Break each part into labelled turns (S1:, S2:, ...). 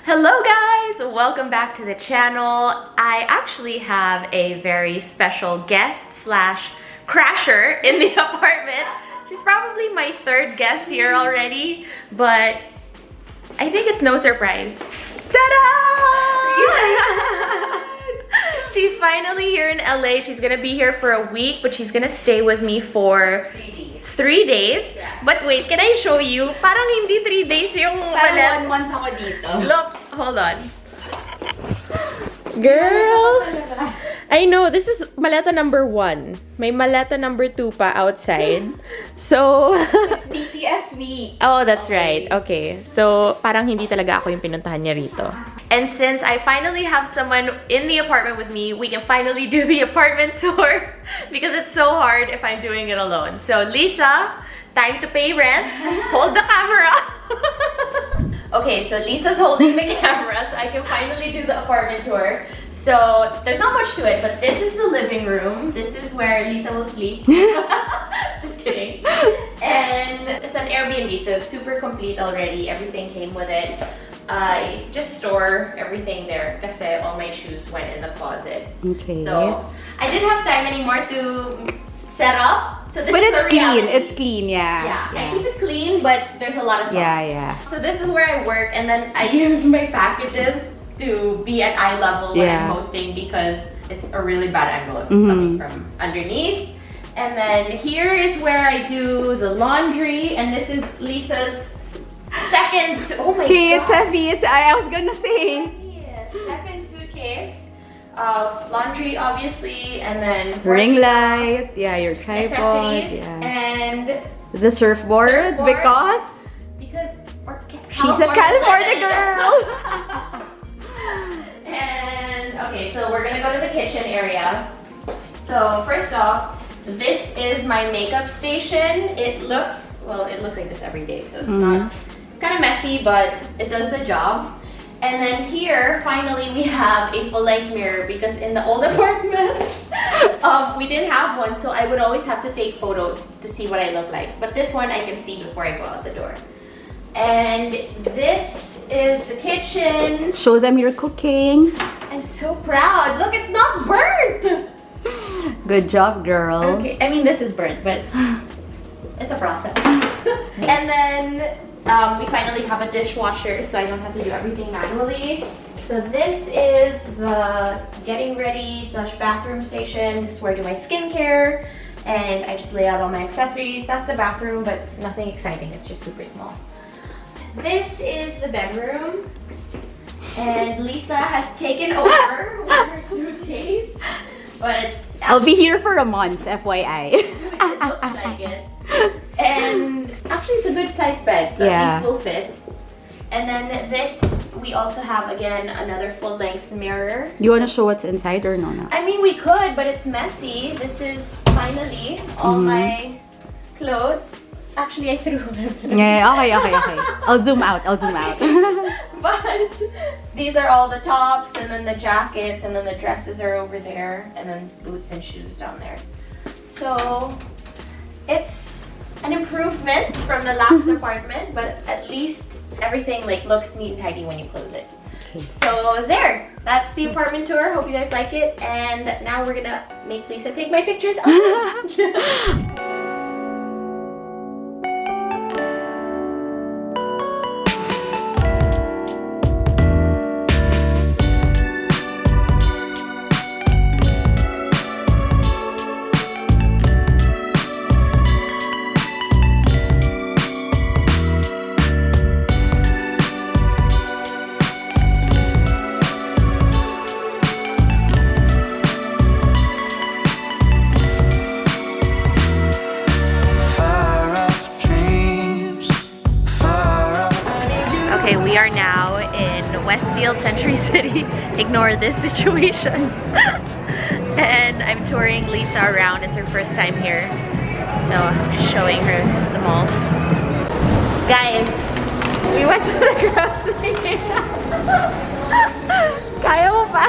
S1: Hello guys! Welcome back to the channel. I actually have a very special guest slash crasher in the apartment. She's probably my third guest here already, but I think it's no surprise. Ta-da! She's finally here in LA. She's gonna be here for a week, but she's gonna stay with me for 3 days. Yeah. But wait, can I show you? Parang hindi 3 days yung maleta.
S2: 1 month ako dito.
S1: Look, hold on. Girl! I know, this is maleta number 1. May maleta number 2 pa outside. So...
S2: It's BTS week.
S1: Oh, that's right. Okay. So, parang hindi talaga ako yung pinuntahan niya rito. And since I finally have someone in the apartment with me, we can finally do the apartment tour because it's so hard if I'm doing it alone. So, Lissa, time to pay rent. Hold the camera. Okay, so Lissa's holding the camera so I can finally do the apartment tour. So, there's not much to it, but this is the living room. This is where Lissa will sleep. Just kidding. And it's an Airbnb, so it's super complete already. Everything came with it. I just store everything there kasi all my shoes went in the closet.
S2: Okay.
S1: So, I didn't have time anymore to set up. So this
S2: But
S1: is
S2: it's
S1: the
S2: clean.
S1: reality.
S2: It's clean, yeah.
S1: Yeah, I keep it clean, but there's a lot of stuff.
S2: Yeah.
S1: So this is where I work, and then I use my packages to be at eye level when I'm hosting because it's a really bad angle if it's coming from underneath. And then here is where I do the laundry, and this is Lissa's second. Oh my god!
S2: It's heavy. I was gonna say.
S1: Second suitcase. Laundry, obviously, and then
S2: Ring light. Yeah, your tripod.
S1: Accessories,
S2: Yeah.
S1: and
S2: The surfboard. Because she's a California girl.
S1: And okay, so we're gonna go to the kitchen area. So first off, this is my makeup station. It looks like this every day, so it's kind of messy, but it does the job. And then here, finally, we have a full-length mirror because in the old apartment, we didn't have one, so I would always have to take photos to see what I look like. But this one I can see before I go out the door. And this is the kitchen.
S2: Show them you're cooking.
S1: I'm so proud. Look, it's not burnt.
S2: Good job, girl.
S1: Okay, I mean this is burnt, but it's a process. And then we finally have a dishwasher, so I don't have to do everything manually. So this is the getting ready / bathroom station. This is where I do my skincare, and I just lay out all my accessories. That's the bathroom, but nothing exciting. It's just super small. This is the bedroom, and Lissa has taken over with her suitcase, but
S2: I'll be here for a month, FYI.
S1: it looks like it. And actually it's a good sized bed, so at least will fit. And then this, we also have again another full length mirror.
S2: You wanna show what's inside or no?
S1: I mean we could, but it's messy. This is finally all my clothes. Actually I threw them.
S2: Yeah, okay. I'll zoom out.
S1: But these are all the tops, and then the jackets, and then the dresses are over there, and then boots and shoes down there. So it's an improvement from the last apartment, but at least everything looks neat and tidy when you close it. Okay. So there, that's the apartment tour. Hope you guys like it, and now we're gonna make Lissa take my pictures. Okay, we are now in Westfield, Century City. Ignore this situation. And I'm touring Lissa around. It's her first time here. So I'm just showing her the mall. Guys, we went to the grocery. Kaya mo pa?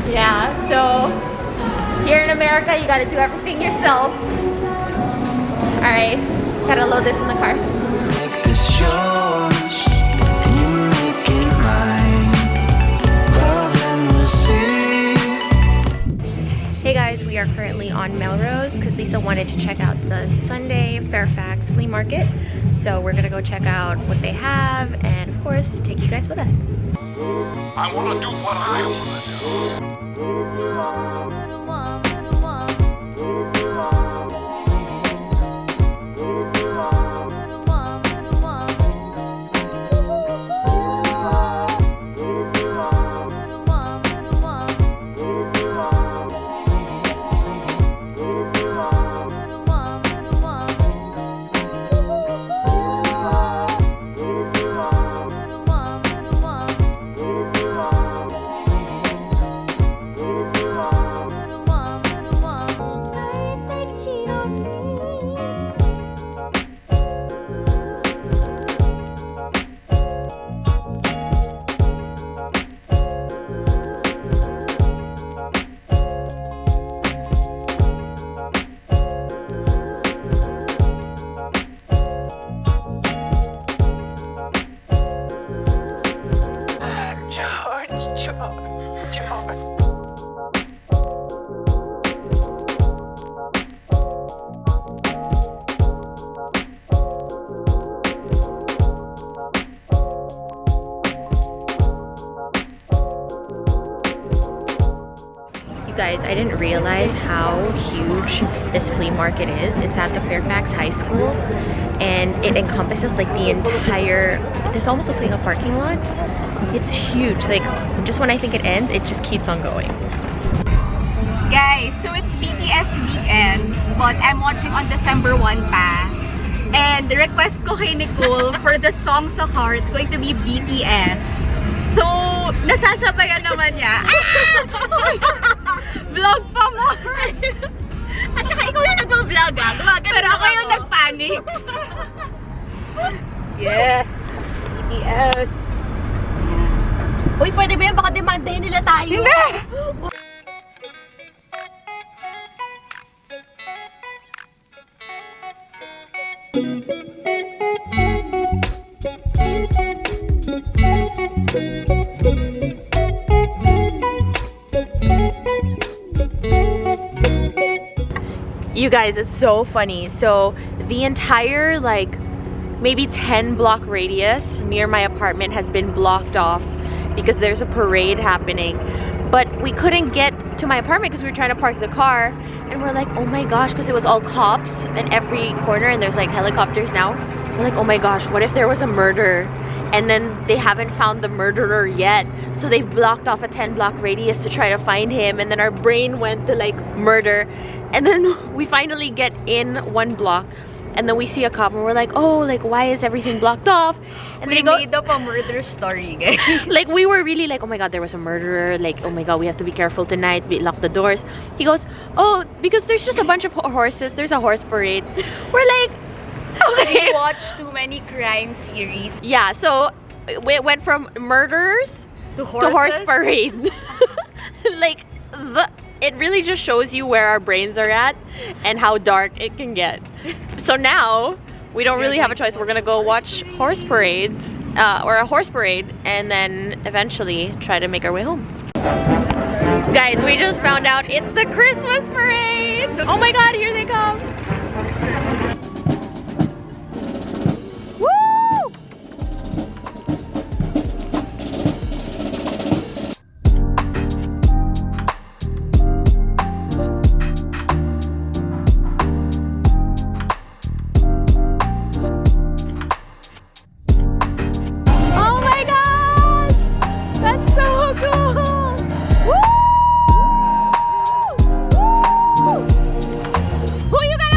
S1: Yeah, so here in America, you gotta do everything yourself. Alright, gotta load this in the car.
S3: Make this yours.
S1: we are currently on Melrose because Lisa wanted to check out the Sunday Fairfax flea market. So we're gonna go check out what they have and of course take you guys with us.
S3: I wanna do what I wanna do.
S1: Guys, I didn't realize how huge this flea market is. It's at the Fairfax High School and it encompasses like the entire, this almost looks like a parking lot. It's huge. Like just when I think it ends, it just keeps on going.
S2: Guys, so it's BTS weekend, but I'm watching on December 1 pa. And the request ko kay Nicole for the song sa car, it's going to be BTS. So, nasasabayan naman niya. Vlog pa mo!
S1: At saka ikaw yung nag-vlog
S2: Pero ako yung nag-panic. Yes! BTS!
S1: Uy, pwede ba yan? Baka demandahin nila tayo.
S2: Hindi!
S1: You guys, it's so funny. So the entire like maybe 10 block radius near my apartment has been blocked off because there's a parade happening. But we couldn't get to my apartment because we were trying to park the car and we're like, oh my gosh, because it was all cops in every corner and there's like helicopters now. We're like, oh my gosh, what if there was a murder? And then they haven't found the murderer yet. So they've blocked off a 10 block radius to try to find him. And then our brain went to like murder. And then we finally get in one block. And then we see a cop and we're like, oh, like why is everything blocked off? And
S2: We
S1: then
S2: made up a murder story, guys.
S1: like we were really like, oh my god, there was a murderer. Like, oh my god, we have to be careful tonight. We lock the doors. He goes, oh, because there's just a bunch of horses. There's a horse parade. We're like, okay.
S2: We watched too many crime series.
S1: Yeah, so it went from murders
S2: To
S1: to horse parade. Like, it really just shows you where our brains are at and how dark it can get. So now, we don't really have a choice. We're gonna go watch horse parades, or a horse parade, and then eventually try to make our way home. Guys, we just found out it's the Christmas parade! Oh my god, here they come! Who you guys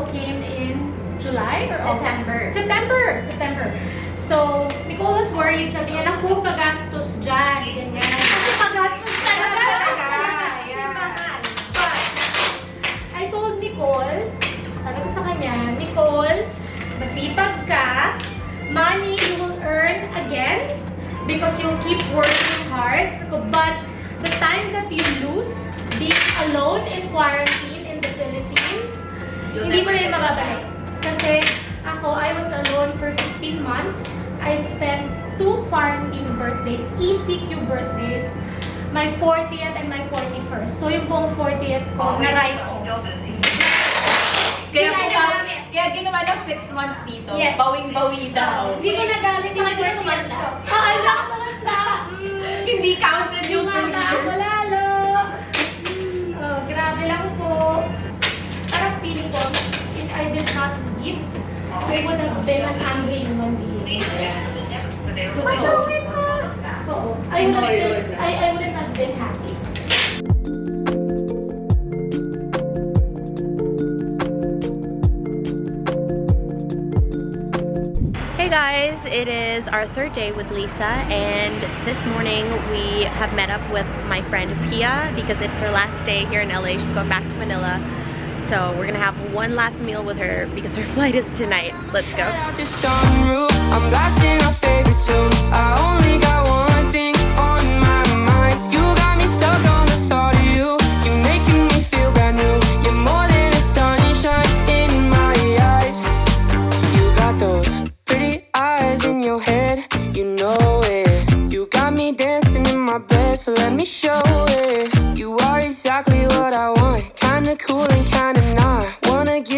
S4: Nicole came in July or
S2: September.
S4: September. So, Nicole was worried. Sabi niya, naku, pagastos dyan. Ganyan. Kasi pagastos talaga.
S2: Yeah.
S4: But, I told Nicole, sabi ko sa kanya, Nicole, masipag ka, money you will earn again because you'll keep working hard. But the time that you lose being alone in quarantine in the Philippines, hindi mo na yung mababalik. Kasi ako, I was alone for 15 months. I spent 2 quarantine birthdays, ECQ birthdays, my 40th and my 41st. So yung buong 40th ko, na-write off.
S2: Kaya ginawa ng 6 months dito.
S4: Yes.
S2: Bawing-bawi daw.
S4: Hindi ko nagamit yung 40th ko. Alam ko na.
S2: Hindi counted yung
S4: Wala, lo. Grabe lang po. Parang feeling ko, if I did not leave, I would have been an angry human being. Masawin mo. Oo. I wouldn't have been happy.
S1: Hey guys, it is our 3rd day with Lisa, and this morning we have met up with my friend Pia because it's her last day here in LA. She's going back to Manila. So we're gonna have one last meal with her because her flight is tonight. Let's go.
S5: Out the sunroof, I'm blasting our favorite tunes.